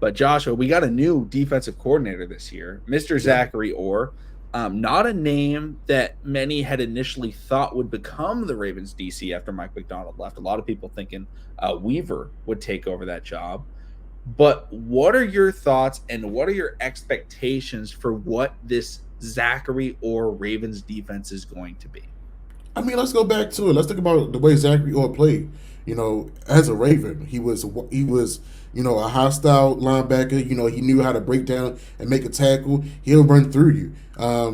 But Joshua, we got a new defensive coordinator this year, Mr. Zachary Orr. Not a name that many had initially thought would become the Ravens DC after Mike McDonald left. A lot of people thinking Weaver would take over that job. But what are your thoughts and what are your expectations for what this Zachary Orr Ravens defense is going to be? I mean, let's go back to it. Let's think about the way Zachary Orr played. As a Raven, he was a hostile linebacker. He knew how to break down and make a tackle. He'll run through you.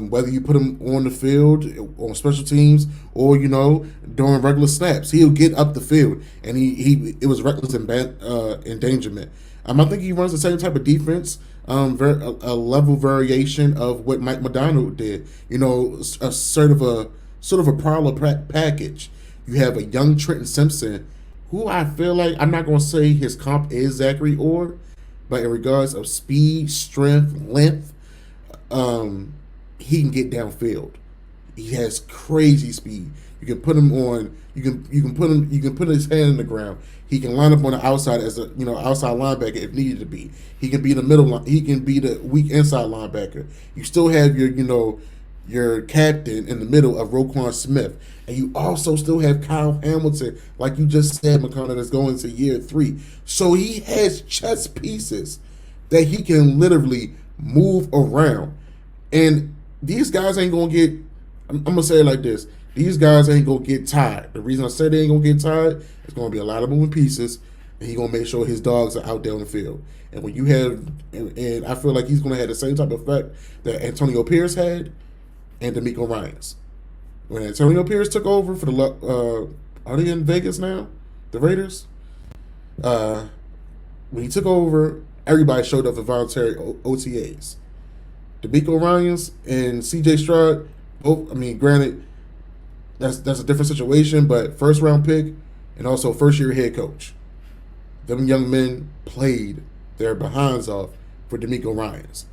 Whether you put him on the field on special teams or during regular snaps, he'll get up the field, and it was reckless endangerment. I think he runs the same type of defense, a level variation of what Mike McDonald did. A sort of a prowler package. You have a young Trenton Simpson, who I feel like, I'm not going to say his comp is Zachary Orr, but in regards of speed, strength, length, he can get downfield. He has crazy speed. You can put him on. You can put his hand in the ground. He can line up on the outside as a outside linebacker if needed to be. He can be the middle. He can be the weak inside linebacker. You still have your captain in the middle of Roquan Smith. And you also still have Kyle Hamilton, like you just said, McConnell, that's going to year 3. So he has chess pieces that he can literally move around. And these guys ain't going to get, I'm going to say it like this, these guys ain't going to get tired. The reason I say they ain't going to get tired, it's going to be a lot of moving pieces, and he's going to make sure his dogs are out there on the field. And when you have, and I feel like he's going to have the same type of effect that Antonio Pierce had, and D'Amico Ryans. When Antonio Pierce took over for are they in Vegas now? The Raiders? When he took over, everybody showed up for voluntary OTAs. D'Amico Ryans and CJ Stroud, both, granted, that's a different situation, but first round pick and also first year head coach. Them young men played their behinds off for D'Amico Ryans.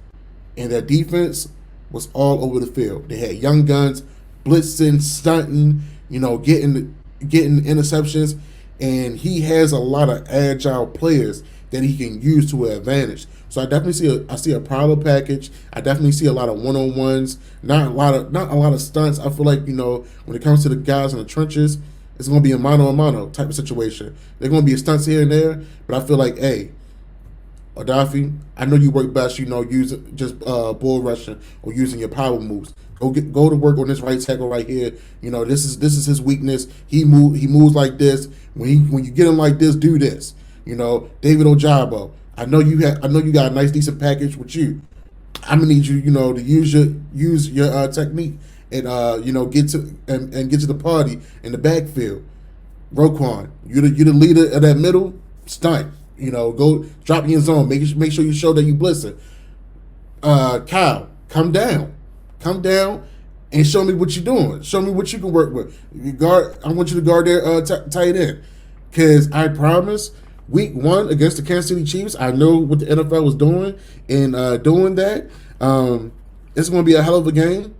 And that defense was all over the field. They had young guns, blitzing, stunting, getting interceptions, and he has a lot of agile players that he can use to an advantage. So I definitely see a prowler package. I definitely see a lot of one-on-ones, not a lot of stunts. I feel like when it comes to the guys in the trenches, it's going to be a mano-a-mano type of situation. They're going to be stunts here and there, but I feel like, hey, Odafe, I know you work best, use just bull rushing or using your power moves. Go to work on this right tackle right here. This is his weakness. He moves like this. When you get him like this, do this. David Ojabo. I know you got a nice decent package with you. I'm gonna need you, to use your technique and get to the party in the backfield. Roquan, you're the leader of that middle stunt. Go drop in your zone. Make sure you show that you blitzing. Kyle, come down, and show me what you're doing. Show me what you can work with. I want you to guard their tight end, because I promise, week 1 against the Kansas City Chiefs, I know what the NFL was doing in doing that. It's going to be a hell of a game.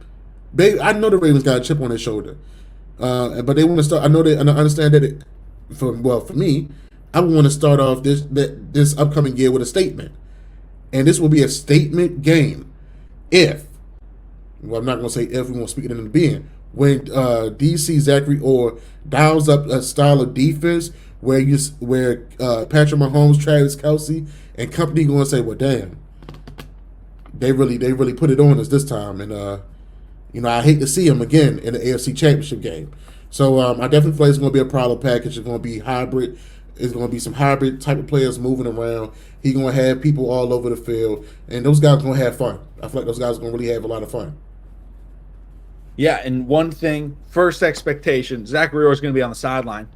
I know the Ravens got a chip on their shoulder, but they want to start. I understand that. For me, I want to start off this upcoming year with a statement. And this will be a statement game I'm not going to say if, we won't speak it into being. When DC Zachary Orr dials up a style of defense where Patrick Mahomes, Travis Kelce, and company going to say, well, damn, they really put it on us this time. And, I hate to see him again in the AFC Championship game. So I definitely feel like it's going to be a problem package. It's going to be hybrid. It's going to be some hybrid type of players moving around. He's going to have people all over the field. And those guys are going to have fun. I feel like those guys are going to really have a lot of fun. Yeah, and one thing, first expectation, Zachary Orr is going to be on the sideline.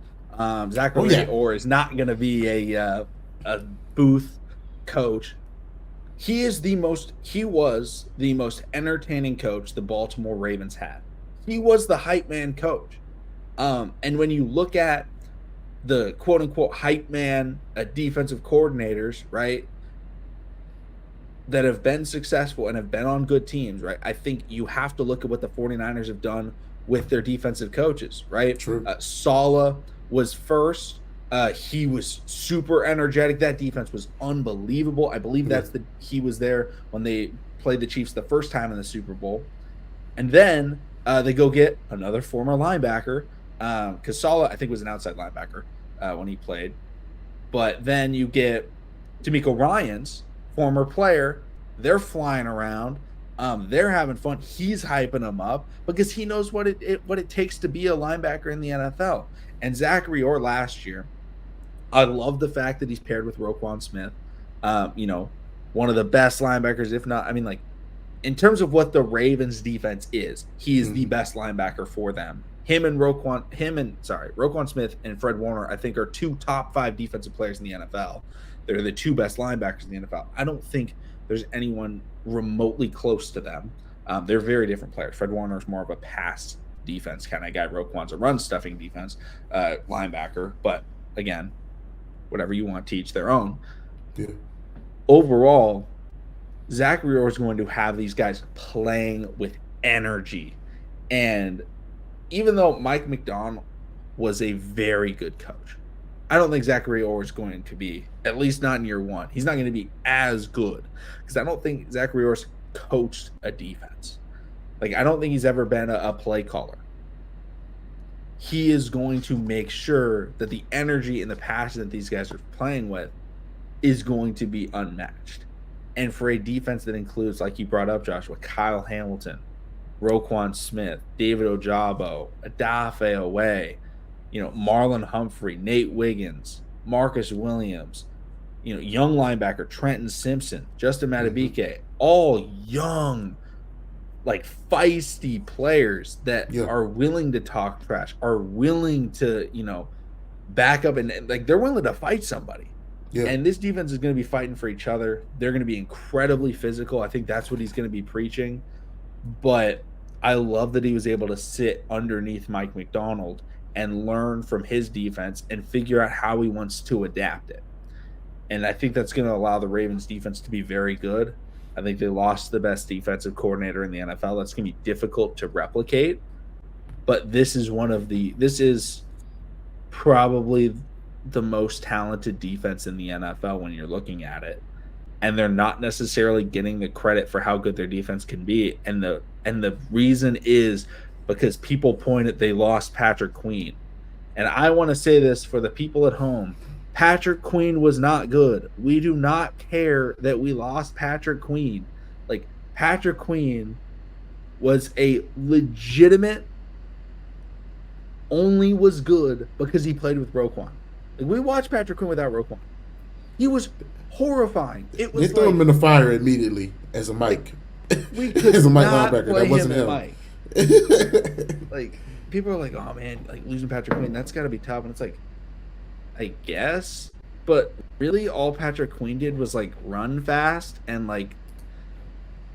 Zachary Orr is not going to be a booth coach. He was the most entertaining coach the Baltimore Ravens had. He was the hype man coach. And when you look at the quote unquote hype man defensive coordinators, right, that have been successful and have been on good teams, right, I think you have to look at what the 49ers have done with their defensive coaches, right? True. Saleh was first He was super energetic. That defense was unbelievable. I believe he was there when they played the Chiefs the first time in the Super Bowl. And then they go get another former linebacker, because Saleh, I think, was an outside linebacker when he played. But then you get D'Amico Ryans, former player. They're flying around. They're having fun. He's hyping them up because he knows what it takes to be a linebacker in the NFL. And Zachary Orr last year, I love the fact that he's paired with Roquan Smith. One of the best linebackers, if not, in terms of what the Ravens defense is, he is the best linebacker for them. Roquan Smith and Fred Warner, I think, are 2 top 5 defensive players in the NFL. They're the 2 best linebackers in the NFL. I don't think there's anyone remotely close to them. They're very different players. Fred Warner is more of a pass defense kind of guy. Roquan's a run stuffing defense linebacker. But again, whatever you want to teach their own. Yeah. Overall, Zachary Orr is going to have these guys playing with energy. And even though Mike Macdonald was a very good coach, I don't think Zachary Orr is going to be, at least not in year 1. He's not going to be as good because I don't think Zachary Orr's coached a defense. I don't think he's ever been a play caller. He is going to make sure that the energy and the passion that these guys are playing with is going to be unmatched. And for a defense that includes, like you brought up, Joshua, Kyle Hamilton, Roquan Smith, David Ojabo, Adafe Owe, Marlon Humphrey, Nate Wiggins, Marcus Williams, young linebacker Trenton Simpson, Justin Madubuike, all young, feisty players that are willing to talk trash, are willing to, back up and they're willing to fight somebody. Yeah. And this defense is going to be fighting for each other. They're going to be incredibly physical. I think that's what he's going to be preaching. But I love that he was able to sit underneath Mike Macdonald and learn from his defense and figure out how he wants to adapt it. And I think that's going to allow the Ravens defense to be very good. I think they lost the best defensive coordinator in the NFL. That's going to be difficult to replicate. But this is probably the most talented defense in the NFL when you're looking at it. And they're not necessarily getting the credit for how good their defense can be. And the reason is because people point at they lost Patrick Queen. And I want to say this for the people at home. Patrick Queen was not good. We do not care that we lost Patrick Queen. Patrick Queen was a legitimate, only was good because he played with Roquan. We watched Patrick Queen without Roquan. He was horrifying. It was they threw him in the fire immediately as a Mike. We could as a Mike linebacker. That wasn't him. People are like, oh man, losing Patrick Queen, that's got to be tough. And it's I guess, but really all Patrick Queen did was run fast and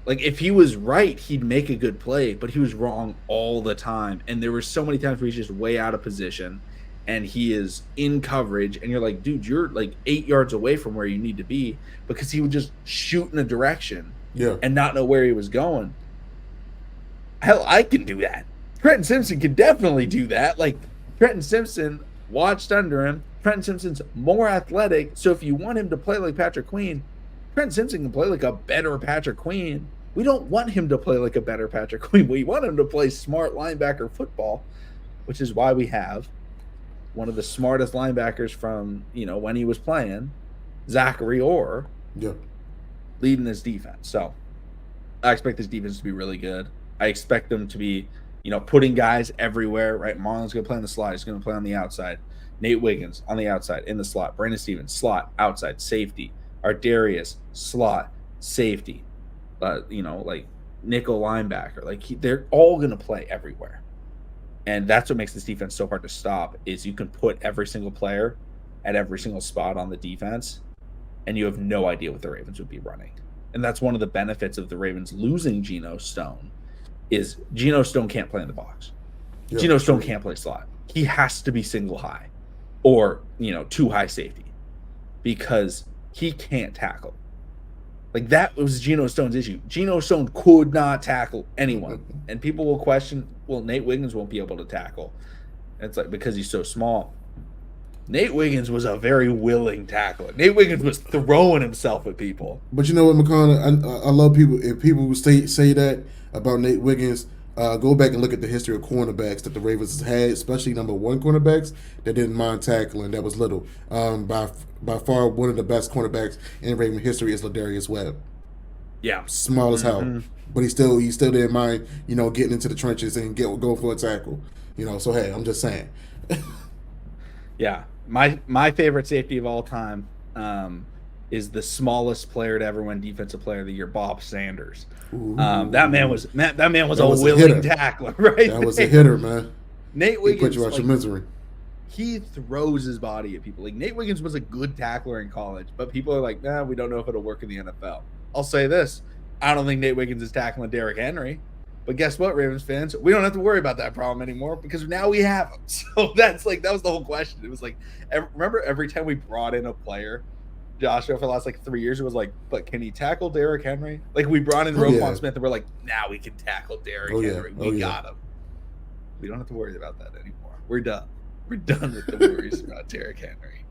if he was right, he'd make a good play, but he was wrong all the time. And there were so many times where he's just way out of position and he is in coverage and you're like, dude, you're 8 yards away from where you need to be, because he would just shoot in a direction and not know where he was going. Hell, I can do that. Trenton Simpson can definitely do that. Trenton Simpson watched under him. Trenton Simpson's more athletic, so if you want him to play like Patrick Queen, Trenton Simpson can play like a better Patrick Queen. We don't want him to play like a better Patrick Queen. We want him to play smart linebacker football, which is why we have one of the smartest linebackers from, when he was playing, Zachary Orr, leading this defense. So I expect this defense to be really good. I expect them to be, putting guys everywhere, right? Marlon's going to play on the slot. He's going to play on the outside. Nate Wiggins on the outside, in the slot. Brandon Stevens, slot, outside, safety. Ardarius, slot, safety. Nickel linebacker. They're all going to play everywhere. And that's what makes this defense so hard to stop, is you can put every single player at every single spot on the defense, and you have no idea what the Ravens would be running. And that's one of the benefits of the Ravens losing Geno Stone, is Geno Stone can't play in the box. Yeah, Geno Stone can't play slot. He has to be single high or, two high safety, because he can't tackle. That was Geno Stone's issue. Geno Stone could not tackle anyone. And people will question, well, Nate Wiggins won't be able to tackle. And it's because he's so small. Nate Wiggins was a very willing tackler. Nate Wiggins was throwing himself at people. But you know what, McConnell? I love people. If people say that about Nate Wiggins, go back and look at the history of cornerbacks that the Ravens had, especially number one cornerbacks that didn't mind tackling. That was little. By far, one of the best cornerbacks in Raven history is Ladarius Webb. Yeah, small as hell, but he still didn't mind, getting into the trenches and go for a tackle. So hey, I'm just saying. Yeah, my favorite safety of all time is the smallest player to ever win Defensive Player of the Year, Bob Sanders. That man was a willing tackler, right? That was a hitter, man. Nate Wiggins put you out your misery. He throws his body at people. Like, Nate Wiggins was a good tackler in college, but people are like, nah, we don't know if it'll work in the NFL. I'll say this: I don't think Nate Wiggins is tackling Derrick Henry. But guess what, Ravens fans? We don't have to worry about that problem anymore because now we have him. So that was the whole question. It was like, remember every time we brought in a player, Joshua, for the last 3 years, it was like, but can he tackle Derrick Henry? Like, we brought in Roquan Smith and we're like, now we can tackle Derrick Henry. We got him. We don't have to worry about that anymore. We're done. We're done with the worries about Derrick Henry.